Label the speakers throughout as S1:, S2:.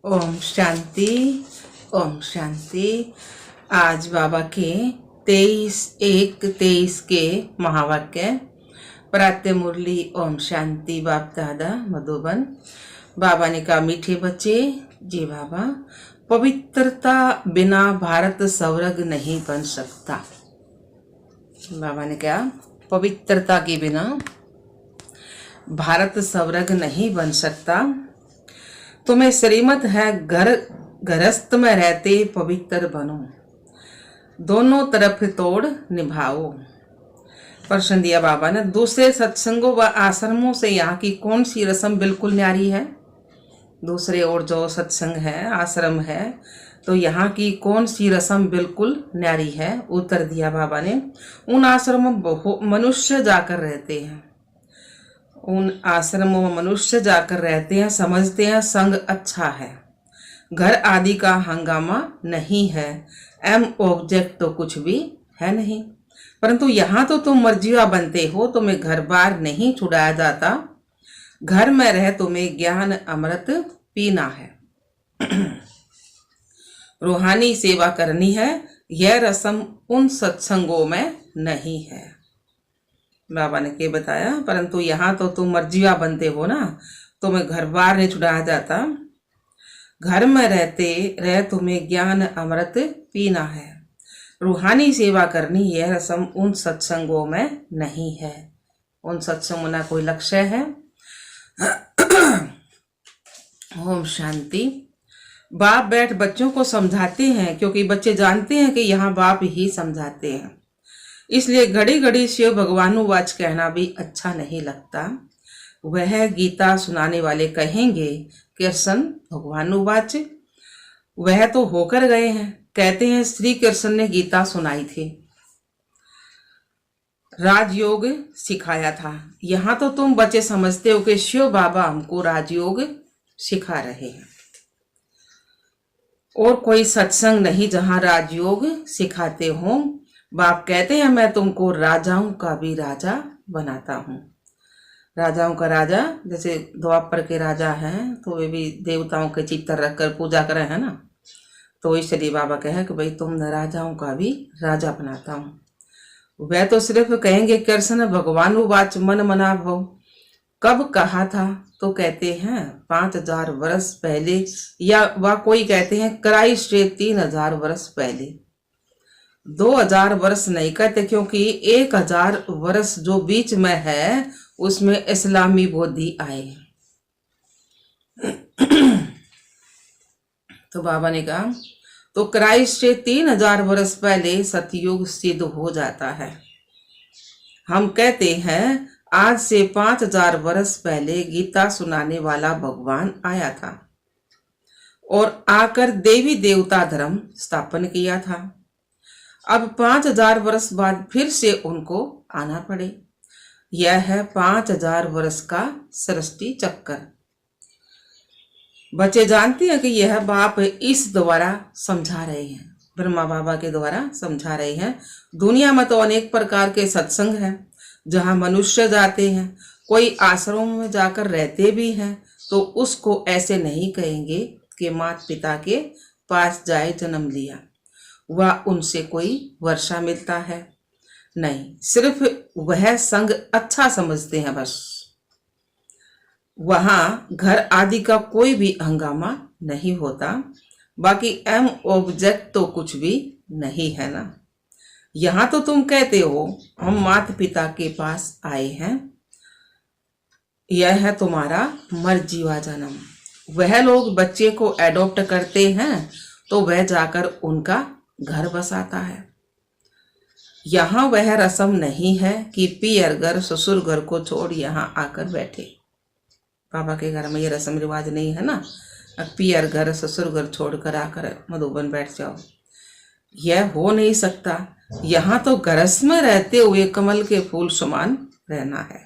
S1: ओम शांति। ओम शांति। आज बाबा के 23/1/23 के महावाक्य प्रातः मुरली ओम शांति बाप दादा मधुबन। बाबा ने कहा, मीठे बच्चे जी बाबा, पवित्रता बिना भारत स्वर्ग नहीं बन सकता। बाबा ने कहा, पवित्रता के बिना भारत स्वर्ग नहीं बन सकता। तुम्हें श्रीमत है, गृहस्थ में रहते पवित्र बनो, दोनों तरफ तोड़ निभाओ। प्रश्न दिया बाबा ने, दूसरे सत्संगों व आश्रमों से यहाँ की कौन सी रस्म बिल्कुल न्यारी है? दूसरे और जो सत्संग है, आश्रम है, तो यहाँ की कौन सी रस्म बिल्कुल न्यारी है? उत्तर दिया बाबा ने, उन आश्रमों में मनुष्य जाकर रहते हैं, उन आश्रमों में मनुष्य जाकर रहते हैं, समझते हैं संग अच्छा है, घर आदि का हंगामा नहीं है, एम ऑब्जेक्ट तो कुछ भी है नहीं। परंतु यहाँ तो तुम मर्जिया बनते हो, तुम्हें घर बार नहीं छुड़ाया जाता, घर में रह तुम्हें ज्ञान अमृत पीना है, रूहानी सेवा करनी है। यह रस्म उन सत्संगों में नहीं है। बाबा ने क्या बताया, परंतु यहाँ तो तुम मर्जिया बनते हो ना, तुम्हें घर बार नहीं छुड़ाया जाता, घर में रहते रह तुम्हें ज्ञान अमृत पीना है, रूहानी सेवा करनी। यह रस्म उन सत्संगों में नहीं है। उन सत्संगों में कोई लक्ष्य है। ओम शांति। बाप बैठ बच्चों को समझाते हैं, क्योंकि बच्चे जानते हैं कि यहाँ बाप ही समझाते हैं, इसलिए घड़ी घड़ी शिव भगवानुवाच कहना भी अच्छा नहीं लगता। वह गीता सुनाने वाले कहेंगे कृष्ण भगवानुवाच, वह तो होकर गए हैं, कहते हैं श्री कृष्ण ने गीता सुनाई थी, राजयोग सिखाया था। यहाँ तो तुम बच्चे समझते हो कि शिव बाबा हमको राजयोग सिखा रहे हैं, और कोई सत्संग नहीं जहाँ राजयोग सिखाते हो। बाप कहते हैं, मैं तुमको राजाओं का भी राजा बनाता हूँ। राजाओं का राजा, जैसे द्वापर के राजा हैं तो वे भी देवताओं के चित्र रखकर पूजा करे हैं ना, तो इसलिए बाबा कहे कि भाई तुम राजाओं का भी राजा बनाता हूँ। वह तो सिर्फ कहेंगे कृष्ण भगवान वाच मन मना भव। कब कहा था? तो कहते हैं 5000 वर्ष पहले, या वह कोई कहते हैं क्राइस्ट से 3000 वर्ष पहले। 2000 वर्ष नहीं कहते, क्योंकि 1000 वर्ष जो बीच में है उसमें इस्लामी बौद्धि आए। तो बाबा ने कहा, तो क्राइस्ट से 3000 वर्ष पहले सतयुग सिद्ध हो जाता है। हम कहते हैं आज से 5000 वर्ष पहले गीता सुनाने वाला भगवान आया था और आकर देवी देवता धर्म स्थापन किया था। अब 5000 वर्ष बाद फिर से उनको आना पड़े। यह है 5000 वर्ष का सृष्टि चक्कर। बच्चे जानते हैं कि यह बाप इस द्वारा समझा रहे हैं, ब्रह्मा बाबा के द्वारा समझा रहे हैं। दुनिया में तो अनेक प्रकार के सत्संग हैं जहां मनुष्य जाते हैं, कोई आश्रम में जाकर रहते भी हैं, तो उसको ऐसे नहीं कहेंगे कि माता पिता के पास जाए जन्म लिया, वह उनसे कोई वर्षा मिलता है नहीं, सिर्फ वह संग अच्छा समझते हैं बस। वहां घर आदि का कोई भी हंगामा नहीं होता, बाकी एम ऑब्जेक्ट तो कुछ भी नहीं है ना। यहाँ तो तुम कहते हो हम माता पिता के पास आए हैं, यह है तुम्हारा मर्जीवा जन्म। वह लोग बच्चे को एडॉप्ट करते हैं तो वह जाकर उनका घर बसाता है। यहाँ वह रस्म नहीं है कि पियर घर ससुर घर को छोड़ यहाँ आकर बैठे। पापा के घर में ये रस्म रिवाज नहीं है ना, पियर घर ससुर घर छोड़कर आकर मधुबन बैठ जाओ, यह हो नहीं सकता। यहाँ तो गरस में रहते हुए कमल के फूल समान रहना है।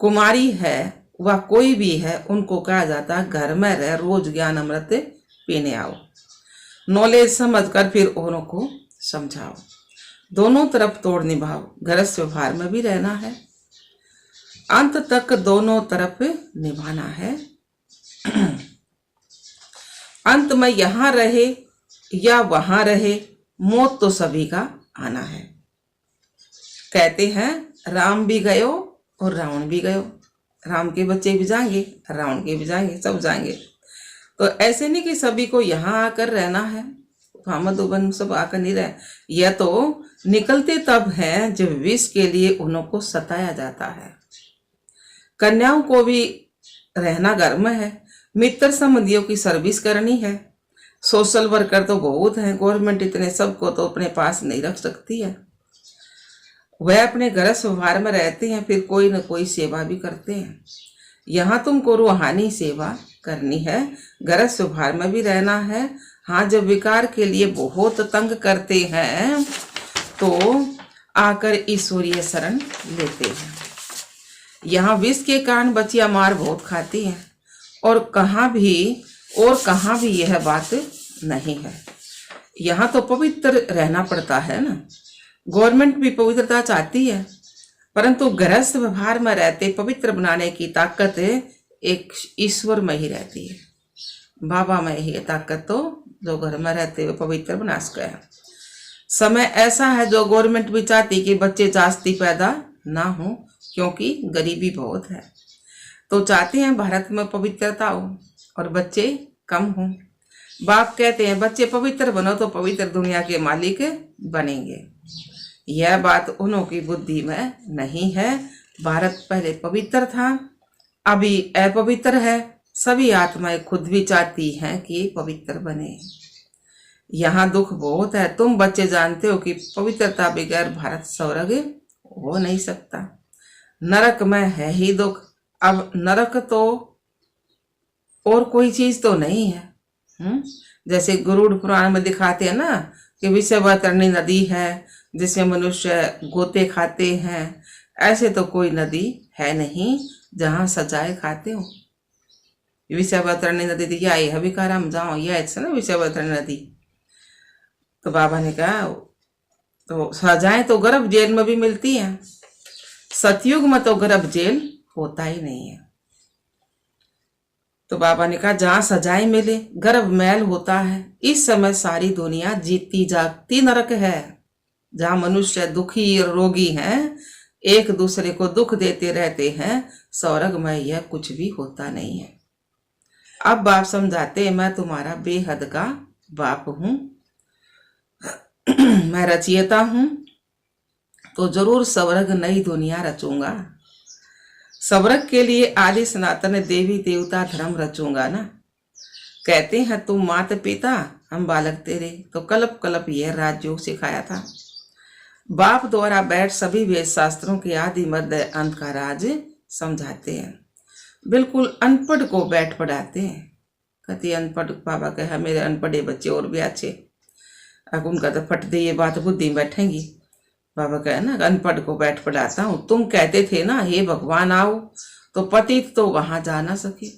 S1: कुमारी है वह कोई भी है, उनको कहा जाता घर में रह, रोज ज्ञान अमृत पीने आओ, नॉलेज समझकर फिर औरों को समझाओ, दोनों तरफ तोड़ निभाओ, गृहस्थ व्यवहार में भी रहना है, अंत तक दोनों तरफ निभाना है। अंत में यहाँ रहे या वहां रहे, मौत तो सभी का आना है। कहते हैं राम भी गयो और रावण भी गयो, राम के बच्चे भी जाएंगे, रावण के भी जाएंगे, सब जाएंगे। तो ऐसे नहीं कि सभी को यहाँ आकर रहना है, फामदुबन सब आकर नहीं रहे। यह तो निकलते तब हैं जब विष के लिए उनको सताया जाता है। कन्याओं को भी रहना घर में है, मित्र संबंधियों की सर्विस करनी है। सोशल वर्कर तो बहुत हैं, गवर्नमेंट इतने सबको तो अपने पास नहीं रख सकती है। वह अपने घर व्यवहार में रहते हैं, फिर कोई न कोई सेवा भी करते हैं। यहाँ तुमको रूहानी सेवा करनी है, घर व्यवहार में भी रहना है। हाँ, जब विकार के लिए बहुत तंग करते हैं तो आकर ईश्वरीय शरण लेते हैं। यहाँ विष के कारण बच्चियां मार बहुत खाती हैं, और कहाँ भी यह बात नहीं है। यहाँ तो पवित्र रहना पड़ता है ना। गवर्नमेंट भी पवित्रता चाहती है, परंतु गृहस्थ व्यवहार में रहते पवित्र बनाने की ताकत एक ईश्वर में ही रहती है, बाबा में ही है ताकत, तो जो घर में रहते हुए पवित्र बना सके। समय ऐसा है जो गवर्नमेंट भी चाहती कि बच्चे जास्ती पैदा ना हो, क्योंकि गरीबी बहुत है, तो चाहते हैं भारत में पवित्रता हो और बच्चे कम हों। बाप कहते हैं बच्चे पवित्र बनो तो पवित्र दुनिया के मालिक बनेंगे। यह बात उन्हों की बुद्धि में नहीं है। भारत पहले पवित्र था, अभी अपवित्र है। सभी आत्माएं खुद भी चाहती हैं कि पवित्र बने। यहाँ दुख बहुत है। तुम बच्चे जानते हो कि पवित्रता बगैर भारत स्वर्ग हो नहीं सकता। नरक में है ही दुख। अब नरक तो और कोई चीज तो नहीं है। जैसे गरुड़ पुराण में दिखाते हैं ना कि विषवतरणी नदी है जिसमें मनुष्य गोते खाते हैं, ऐसे तो कोई नदी है नहीं जहां सजाए खाते हो। विषवतरणी नदी थी क्या है, विकाराम जाओ यह ऐसे ना विषवतरणी नदी। तो बाबा ने कहा तो सजाएं तो गर्भ जेल में भी मिलती हैं, सतयुग में तो गर्भ जेल होता ही नहीं है। तो बाबा ने कहा जहां सजाएं मिले गर्भ मैल होता है। इस समय सारी दुनिया जीती जागती नरक है, जहां मनुष्य दुखी और रोगी हैं, एक दूसरे को दुख देते रहते हैं। स्वर्ग में यह कुछ भी होता नहीं है। अब बाप समझाते हैं मैं तुम्हारा बेहद का बाप हूं, मैं रचयिता हूं, तो जरूर स्वर्ग नई दुनिया रचूंगा। स्वर्ग के लिए आदि सनातन देवी देवता धर्म रचूंगा ना। कहते हैं तुम माता पिता हम बालक तेरे, तो कल्प कल्प यह राजयोग सिखाया था। बाप द्वारा बैठ सभी वेद शास्त्रों के आदि मध्य अंत का राज समझाते हैं। बिल्कुल अनपढ़ को बैठ पढ़ाते हैं। कहते अनपढ़ बाबा कहे मेरे अनपढ़े बच्चे और भी अच्छे। अब उनका तो फट दे ये बात बुद्धि में बैठेंगी। बाबा कहे ना अनपढ़ को बैठ पढ़ाता हूँ। तुम कहते थे ना हे भगवान आओ, तो पतित तो वहां जा ना सके,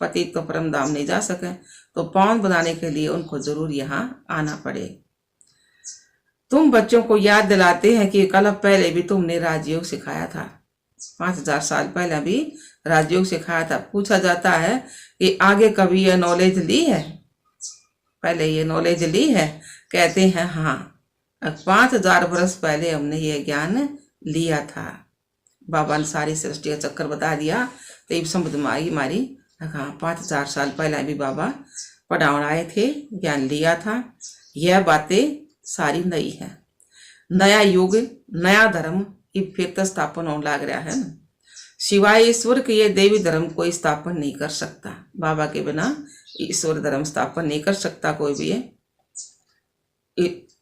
S1: पतित तो परम धाम नहीं जा सके, तो पावन बनाने के लिए उनको जरूर यहाँ आना पड़े। तुम बच्चों को याद दिलाते हैं कि कल पहले भी तुमने राजयोग सिखाया था, 5000 साल पहले भी राजयोग सिखाया था। पूछा जाता है कि आगे कभी यह नॉलेज ली है, पहले ये नॉलेज ली है? कहते हैं हाँ, 5000 वर्ष पहले हमने ये ज्ञान लिया था। बाबा ने सारी सृष्टि का चक्कर बता दिया, तो ये समझ में आई हमारी। हाँ, 5000 साल पहले भी बाबा पढ़ाने आए थे, ज्ञान लिया था। यह बातें सारी नई है। नया युग, नया धर्म ये फिर तो स्थापन होने लग रहा है ना। सिवाय ईश्वर के ये देवी धर्म कोई स्थापन नहीं कर सकता। बाबा के बिना ईश्वर धर्म स्थापन नहीं कर सकता कोई भी है।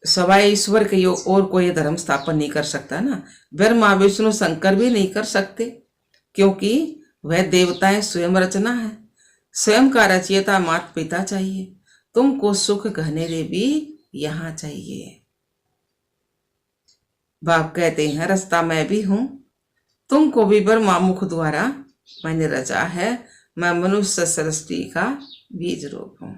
S1: सवाय ईश्वर के यो और कोई धर्म स्थापन नहीं कर सकता ना। ब्रह्मा विष्णु शंकर भी नहीं कर सकते, क्योंकि वह देवताएं स्वयं रचना है। स्वयं का रचयिता माता पिता चाहिए। तुमको सुख गहनेरे भी यहाँ चाहिए। बाप कहते हैं रास्ता मैं भी हूं, तुमको भी ब्रह्मा मुख द्वारा मैंने रचा है। मैं मनुष्य सृष्टि का बीज रूप हूं।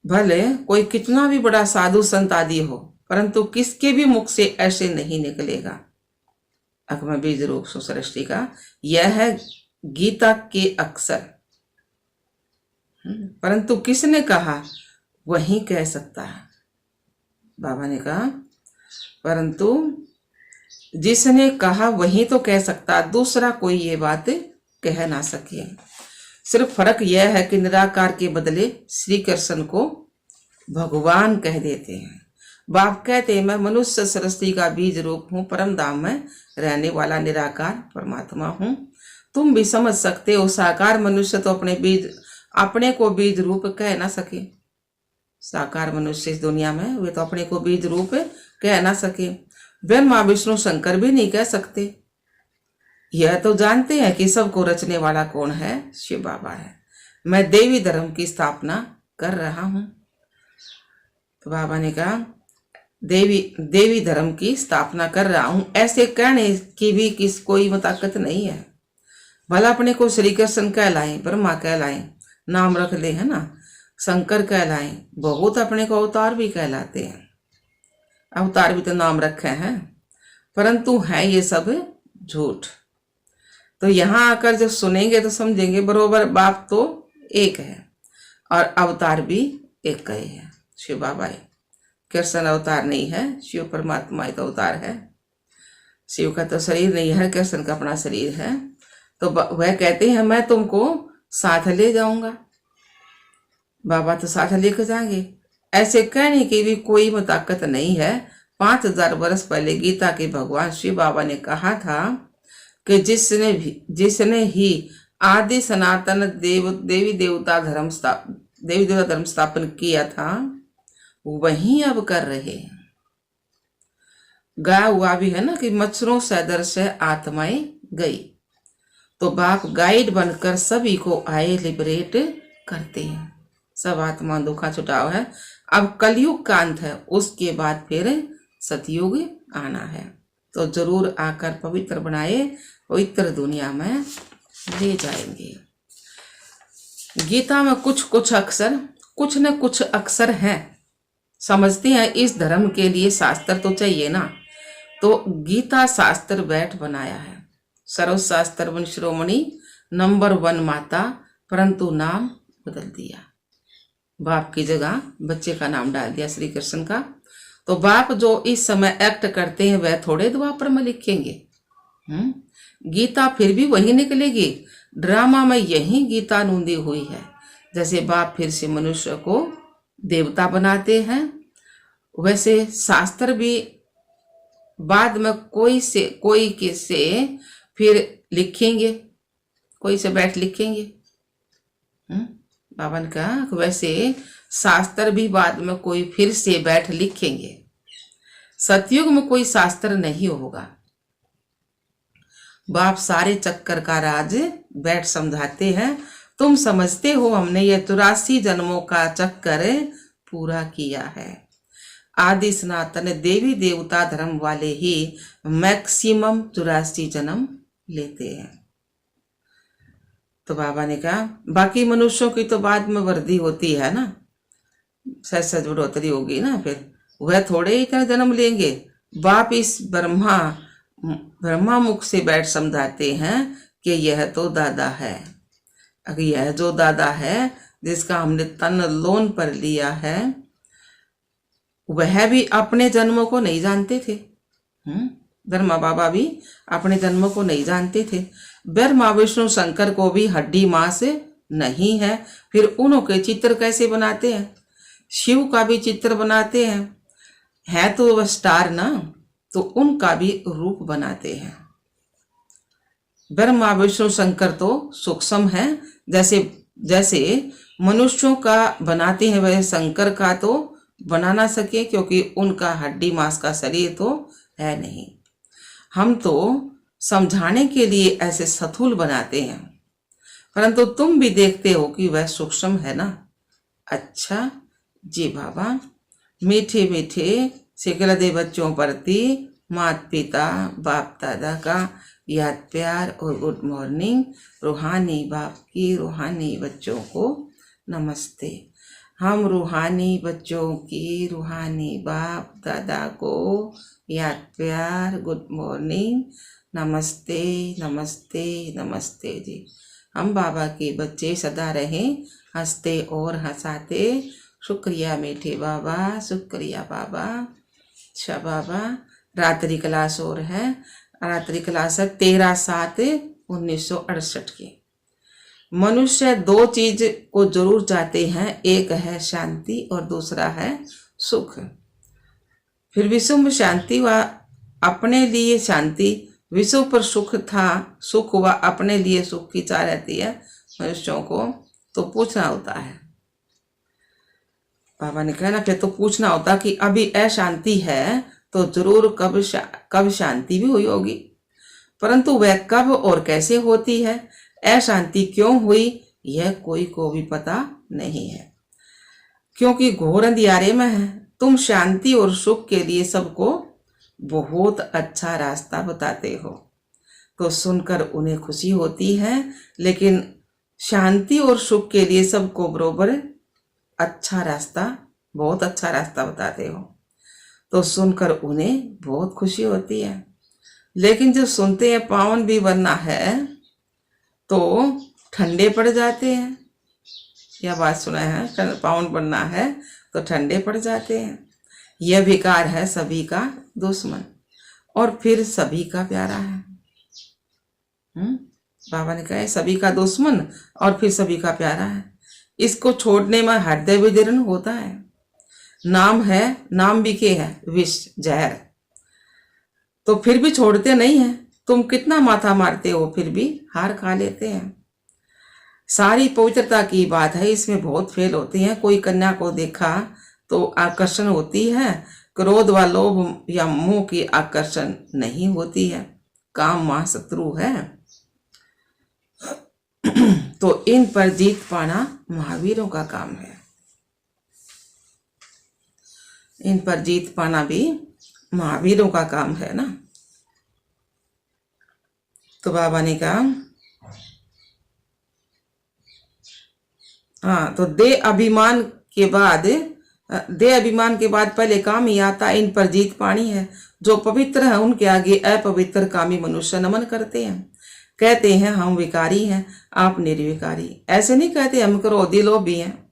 S1: भले कोई कितना भी बड़ा साधु संत आदि हो, परंतु किसके भी मुख से ऐसे नहीं निकलेगा अगर मैं बीज रूप सृष्टि का। यह है गीता के अक्षर। परंतु किसने कहा वही कह सकता है। बाबा ने कहा परंतु जिसने कहा वही तो कह सकता, दूसरा कोई ये बात कह ना सके। सिर्फ फर्क यह है कि निराकार के बदले श्री कृष्ण को भगवान कह देते हैं। बाप कहते हैं मैं मनुष्य सरस्वती का बीज रूप हूँ, परम धाम में रहने वाला निराकार परमात्मा हूँ। तुम भी समझ सकते हो साकार मनुष्य तो अपने को बीज रूप कह ना सके। साकार मनुष्य इस दुनिया में वे तो अपने को बीज रूप कह ना सके। ब्रह्मा विष्णु शंकर भी नहीं कह सकते। यह तो जानते हैं कि सबको रचने वाला कौन है, शिव बाबा है। मैं देवी धर्म की स्थापना कर रहा हूं। तो बाबा ने कहा देवी धर्म की स्थापना कर रहा हूं, ऐसे कहने की भी कोई ताकत नहीं है। भला अपने को श्री कृष्ण कहलाएं, ब्रह्मा कहलाएं, नाम रख ले, है ना, शंकर कहलाएं, बहुत अपने को अवतार भी कहलाते हैं, अवतार भी तो नाम रखे हैं, परंतु है ये सब झूठ। तो यहाँ आकर जब सुनेंगे तो समझेंगे बरोबर बाप तो एक है और अवतार भी एक ही है, शिव बाबा है। कृष्ण अवतार नहीं है, शिव परमात्मा तो अवतार है। शिव का तो शरीर नहीं है, कृष्ण का अपना शरीर है। तो वह कहते हैं मैं तुमको साथ ले जाऊंगा। बाबा तो साथ लेकर जाएंगे, ऐसे कहने की भी कोई ताकत नहीं है। 5000 वर्ष पहले गीता के भगवान शिव बाबा ने कहा था कि जिसने ही आदि सनातन देवी देवता धर्म स्थापन किया था वही अब कर रहे हैं। गाया हुआ भी है ना कि मच्छरों सदर से आत्माएं गई। तो बाप गाइड बनकर सभी को आए लिबरेट करते हैं। सब आत्मा दुखा छुटाव है। अब कलयुग का अंत है, उसके बाद फिर सतयुग आना है। तो जरूर आकर पवित्र बनाए, पवित्र दुनिया में ले जाएंगे। गीता में कुछ अक्षर हैं। समझते हैं इस धर्म के लिए शास्त्र तो चाहिए ना, तो गीता शास्त्र बैठ बनाया है। सर्वशास्त्र वन शिरोमणि नंबर 1 माता, परंतु नाम बदल दिया। बाप की जगह बच्चे का नाम डाल दिया श्री कृष्ण का। तो बाप जो इस समय एक्ट करते हैं वह थोड़े द्वापर में लिखेंगे। गीता फिर भी वही निकलेगी। ड्रामा में यही गीता नूंदी हुई है। जैसे बाप फिर से मनुष्य को देवता बनाते हैं, वैसे शास्त्र भी बाद में कोई से फिर लिखेंगे, कोई से बैठ लिखेंगे। बाबा ने कहा वैसे शास्त्र भी बाद में कोई फिर से बैठ लिखेंगे। सतयुग में कोई शास्त्र नहीं होगा। बाप सारे चक्कर का राज बैठ समझाते हैं। तुम समझते हो हमने ये 84 जन्मों का चक्कर पूरा किया है। आदि सनातन देवी देवता धर्म वाले ही मैक्सिमम 84 जन्म लेते हैं। तो बाबा ने कहा बाकी मनुष्यों की तो बाद में वृद्धि होती है ना, सच बढ़ोतरी होगी ना, फिर वह थोड़े ही इतना जन्म लेंगे। बाप इस ब्रह्मा मुख से बैठ समझाते हैं कि यह तो दादा है। अगर यह जो दादा है जिसका हमने तन लोन पर लिया है, वह भी अपने जन्मों को नहीं जानते थे। ब्रह्मा बाबा भी अपने जन्मों को नहीं जानते थे। ब्रह्मा विष्णु शंकर को भी हड्डी मांस नहीं है, फिर उनके चित्र कैसे बनाते हैं? शिव का भी चित्र बनाते हैं, है तो वह स्टार ना, तो उनका भी रूप बनाते हैं। ब्रह्मा विष्णु शंकर तो सूक्ष्म है, जैसे मनुष्यों का बनाते हैं वह शंकर का तो बना ना सके, क्योंकि उनका हड्डी मांस का शरीर तो है नहीं। हम तो समझाने के लिए ऐसे स्थूल बनाते हैं, परंतु तुम भी देखते हो कि वह सूक्ष्म है ना। अच्छा जी बाबा, मीठे मीठे सिकल दे बच्चों प्रति माता पिता बाप दादा का याद प्यार और गुड मॉर्निंग। रूहानी बाप की रूहानी बच्चों को नमस्ते। हम रूहानी बच्चों की रूहानी बाप दादा को याद प्यार गुड मॉर्निंग, नमस्ते नमस्ते नमस्ते जी। हम बाबा के बच्चे सदा रहें हंसते और हंसाते, शुक्रिया मीठे बाबा, शुक्रिया बाबा। अच्छा बाबा, रात्रि क्लास और है, रात्रि क्लास है 13/7/1968 की। मनुष्य दो चीज को जरूर चाहते हैं, एक है शांति और दूसरा है सुख। फिर विश्व में शांति व अपने लिए शांति, विश्व पर सुख था, सुख व अपने लिए सुख की चाह रहती है मनुष्यों को। तो पूछना होता है, बाबा ने कहा ना, फिर तो पूछना होता कि अभी अशांति है तो जरूर कब शांति भी हुई होगी, परंतु वह कब और कैसे होती है, अशांति क्यों हुई, यह कोई को भी पता नहीं है, क्योंकि घोर अंधियारे में है। तुम शांति और सुख के लिए सबको बहुत अच्छा रास्ता बताते हो, तो सुनकर उन्हें खुशी होती है, लेकिन शांति और सुख के लिए सबको बरोबर अच्छा रास्ता, बहुत अच्छा रास्ता बताते हो, तो सुनकर उन्हें बहुत खुशी होती है। लेकिन जब सुनते हैं पावन भी बनना है तो ठंडे पड़ जाते हैं। यह बात सुना है, पावन बनना है तो ठंडे पड़ जाते हैं। यह विकार है सभी का दुश्मन और फिर सभी का प्यारा है। बाबा ने कहा सभी का दुश्मन और फिर सभी का प्यारा है। इसको छोड़ने में हृदय विदीर्ण होता है। नाम है, नाम भी के है विष, जहर, तो फिर भी छोड़ते नहीं है। तुम कितना माथा मारते हो फिर भी हार खा लेते हैं। सारी पवित्रता की बात है, इसमें बहुत फेल होते हैं। कोई कन्या को देखा तो आकर्षण होती है, क्रोध व लोभ या मोह की आकर्षण नहीं होती है। काम महाशत्रु है, तो इन पर जीत पाना महावीरों का काम है। इन पर जीत पाना भी महावीरों का काम है ना। तो बाबा ने कहा हाँ, तो दे अभिमान के बाद पहले काम ही आता, इन पर जीत पानी है। जो पवित्र है उनके आगे अपवित्र कामी मनुष्य नमन करते हैं, कहते हैं हम विकारी हैं, आप निर्विकारी। ऐसे नहीं कहते हम क्रोधी लोभी हैं।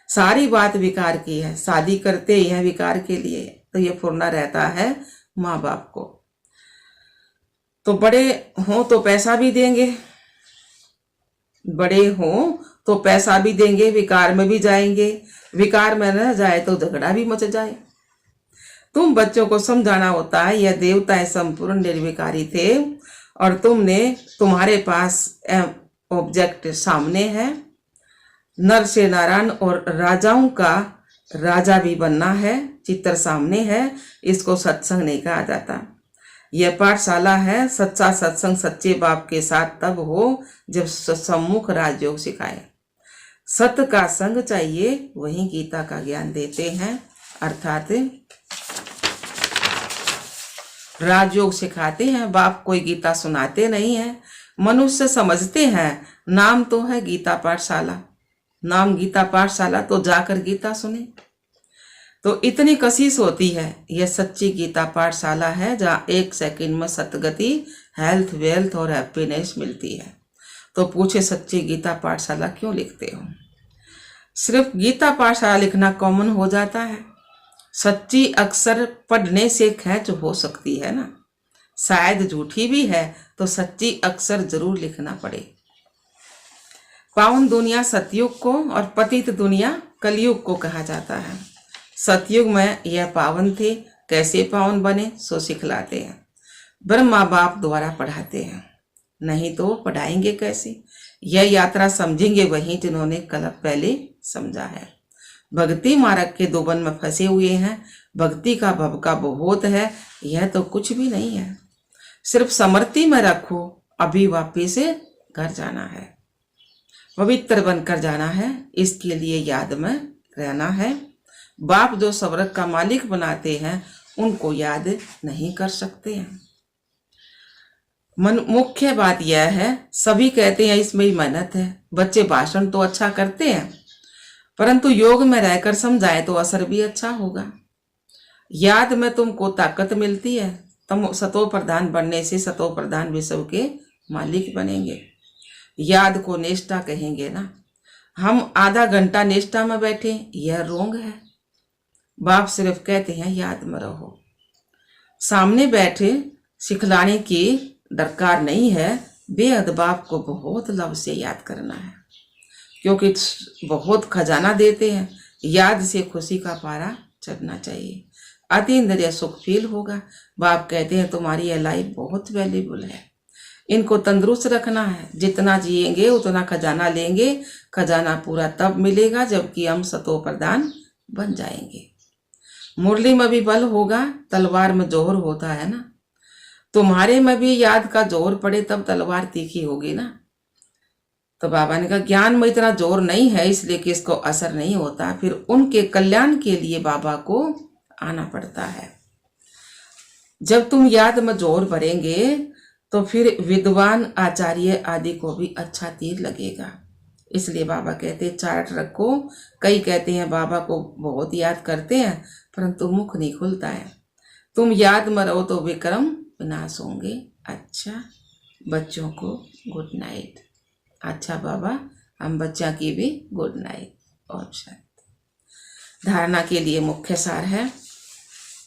S1: सारी बात विकार की है। शादी करते हैं विकार के लिए, तो ये फुरना रहता है माँ बाप को। तो बड़े हों तो पैसा भी देंगे, बड़े हों तो पैसा भी देंगे, विकार में भी जाएंगे, विकार में न जाए तो झगड़ा भी मच जाए। तुम बच्चों को समझाना होता है यह देवताएं संपूर्ण निर्विकारी थे और तुम्हारे पास ऑब्जेक्ट सामने है। नर से नारायण और राजाओं का राजा भी बनना है, चित्र सामने है। इसको सत्संग नहीं कहा जाता। यह पाठशाला है। सच्चा सत्संग सच्चे बाप के साथ तब हो जब सम्मुख राजयोग सिखाए। सत्य का संग चाहिए, वही गीता का ज्ञान देते हैं, अर्थात राजयोग सिखाते हैं। बाप कोई गीता सुनाते नहीं है। मनुष्य समझते हैं नाम तो है गीता पाठशाला, नाम गीता पाठशाला, तो जाकर गीता सुने। तो इतनी कशिश होती है। यह सच्ची गीता पाठशाला है जहाँ 1 सेकंड में सतगति, हेल्थ, वेल्थ और हैप्पीनेस मिलती है। तो पूछे सच्ची गीता पाठशाला क्यों लिखते हो? सिर्फ गीता पाठशाला लिखना कॉमन हो जाता है। सच्ची अक्सर पढ़ने से खैच हो सकती है ना, शायद झूठी भी है तो सच्ची अक्सर जरूर लिखना पड़े। पावन दुनिया सतयुग को और पतित दुनिया कलयुग को कहा जाता है। सतयुग में यह पावन थे, कैसे पावन बने सो सिखलाते हैं। ब्रह्मा बाप द्वारा पढ़ाते हैं, नहीं तो पढ़ाएंगे कैसे? यह यात्रा समझेंगे वही जिन्होंने कल पहले समझा है। भक्ति मार्ग के दोबन में फंसे हुए हैं। भक्ति का भवका बहुत है, यह तो कुछ भी नहीं है। सिर्फ स्मृति में रखो, अभी वापिस घर जाना है, पवित्र बनकर जाना है। इसके लिए याद में रहना है। बाप जो स्वर्ग का मालिक बनाते हैं उनको याद नहीं कर सकते हैं। मुख्य बात यह है, सभी कहते हैं इसमें ही मेहनत है। बच्चे भाषण तो अच्छा करते हैं, परंतु योग में रहकर समझाए तो असर भी अच्छा होगा। याद में तुमको ताकत मिलती है। तुम सतो प्रधान बनने से सतो प्रधान विश्व के मालिक बनेंगे। याद को निष्ठा कहेंगे ना। हम आधा घंटा निष्ठा में बैठे, यह रोंग है। बाप सिर्फ कहते हैं याद में रहो। सामने बैठे सिखलाने की दरकार नहीं है, बेहद बाप को बहुत लव से याद करना है, क्योंकि बहुत खजाना देते हैं। याद से खुशी का पारा चढ़ना चाहिए, अतीन्द्रिय सुख फील होगा। बाप कहते हैं तुम्हारी यह लाइफ बहुत वैल्यूबल है, इनको तंदुरुस्त रखना है। जितना जिएंगे उतना खजाना लेंगे। खजाना पूरा तब मिलेगा जबकि हम सतो प्रधान बन जाएंगे। मुरली में भी बल होगा, तलवार में जोर होता है ना। तुम्हारे में भी याद का जोर पड़े तब तलवार तीखी होगी ना। तो बाबा ने कहा ज्ञान में इतना जोर नहीं है, इसलिए कि इसको असर नहीं होता। फिर उनके कल्याण के लिए बाबा को आना पड़ता है। जब तुम याद में जोर भरेंगे तो फिर विद्वान आचार्य आदि को भी अच्छा तीर लगेगा। इसलिए बाबा कहते हैं चार्ट रखो। कई कहते हैं बाबा को बहुत याद करते हैं परंतु मुख नहीं खुलता है। तुम याद में रहो तो विक्रम विनाश होंगे। अच्छा, बच्चों को गुड नाइट। अच्छा बाबा, हम बच्चा की भी गुड नाइट। और शायद धारणा के लिए मुख्य सार है,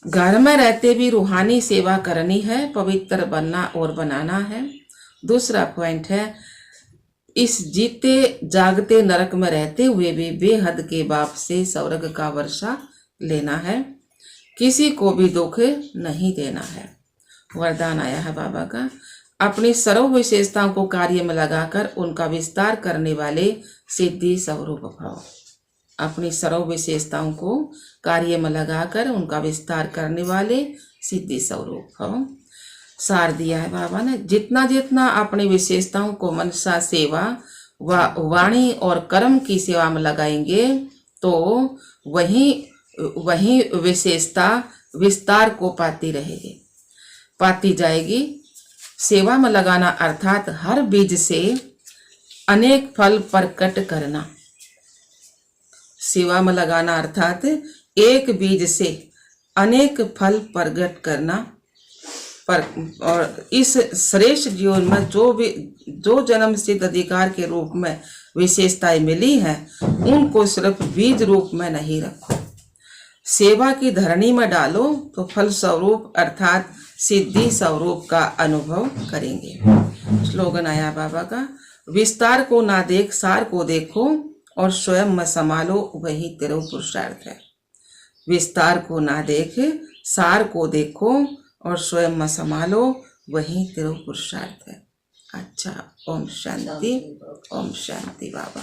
S1: घर में रहते भी रूहानी सेवा करनी है, पवित्र बनना और बनाना है। दूसरा पॉइंट है, इस जीते जागते नरक में रहते हुए भी बेहद के बाप से स्वर्ग का वर्षा लेना है, किसी को भी दुख नहीं देना है। वरदान आया है बाबा का, अपनी सर्व विशेषताओं को कार्य में लगाकर उनका विस्तार करने वाले सिद्धि स्वरूप भव। अपनी सर्व विशेषताओं को कार्य में लगाकर उनका विस्तार करने वाले सिद्धि स्वरूप भव। सार दिया है बाबा ने, जितना जितना अपनी विशेषताओं को मनसा सेवा व वाणी और कर्म की सेवा में लगाएंगे तो वही विशेषता विस्तार को पाती रहेगी, पाती जाएगी। सेवा में लगाना अर्थात हर बीज से अनेक फल प्रकट करना। सेवा में लगाना अर्थात एक बीज से अनेक फल प्रकट करना। और इस श्रेष्ठ जीवन में जो जन्म सिद्ध अधिकार के रूप में विशेषताएं मिली हैं उनको सिर्फ बीज रूप में नहीं रखो, सेवा की धरणी में डालो तो फल स्वरूप अर्थात सिद्धि स्वरूप का अनुभव करेंगे। स्लोगन आया बाबा का, विस्तार को ना देख सार को देखो और स्वयं में संभालो, वही तेरा पुरुषार्थ है। विस्तार को ना देख सार को देखो और स्वयं में संभालो, वही तेरा पुरुषार्थ है। अच्छा, ओम शांति, ओम शांति बाबा।